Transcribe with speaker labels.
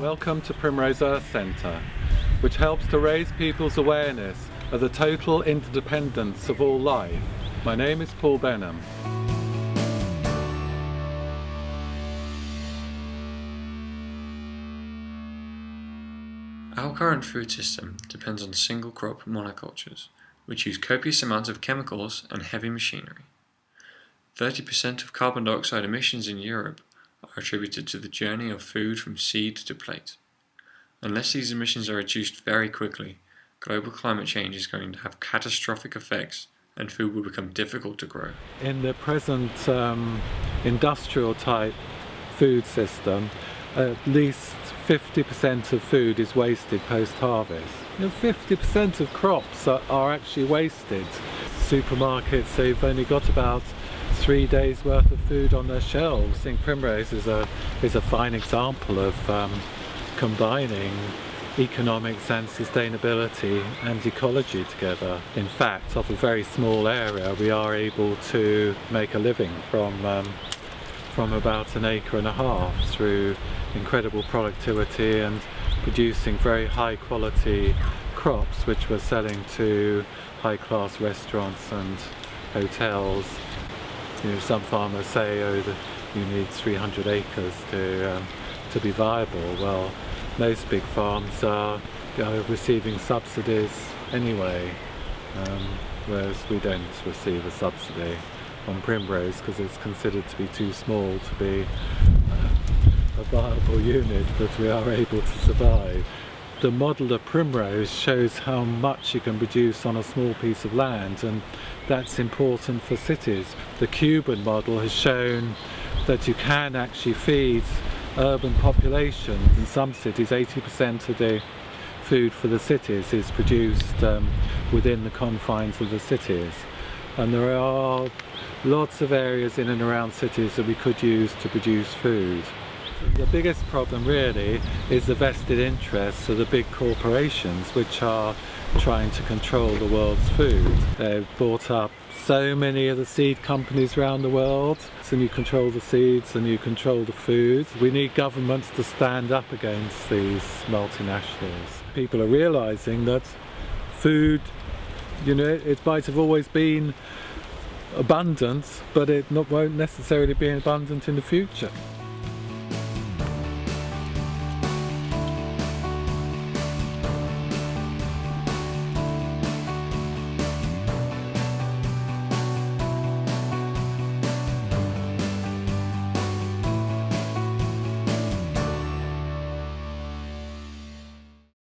Speaker 1: Welcome to Primrose Earth Centre, which helps to raise people's awareness of the total interdependence of all life. My name is Paul Benham.
Speaker 2: Our current food system depends on single crop monocultures, which use copious amounts of chemicals and heavy machinery. 30% of carbon dioxide emissions in Europe are attributed to the journey of food from seed to plate. Unless these emissions are reduced very quickly, global climate change is going to have catastrophic effects and food will become difficult to grow.
Speaker 1: In the present industrial type food system, at least 50% of food is wasted post-harvest. 50% of crops are actually wasted. Supermarkets, they've only got about 3 days worth of food on their shelves. I think Primrose is a fine example of combining economics and sustainability and ecology together. In fact, off a very small area we are able to make a living from about 1.5 acres through incredible productivity and producing very high quality crops which we're selling to high class restaurants and hotels. Some farmers say, that you need 300 acres to be viable. Well, most big farms are receiving subsidies anyway, whereas we don't receive a subsidy on Primrose because it's considered to be too small to be a viable unit, but we are able to survive. The model of Primrose shows how much you can produce on a small piece of land, and that's important for cities. The Cuban model has shown that you can actually feed urban populations. In some cities, 80% of the food for the cities is produced within the confines of the cities. And there are lots of areas in and around cities that we could use to produce food. The biggest problem really is the vested interests of the big corporations which are trying to control the world's food. They've bought up so many of the seed companies around the world, so you control the seeds and you control the food. We need governments to stand up against these multinationals. People are realising that food, it might have always been abundant, but it won't necessarily be abundant in the future.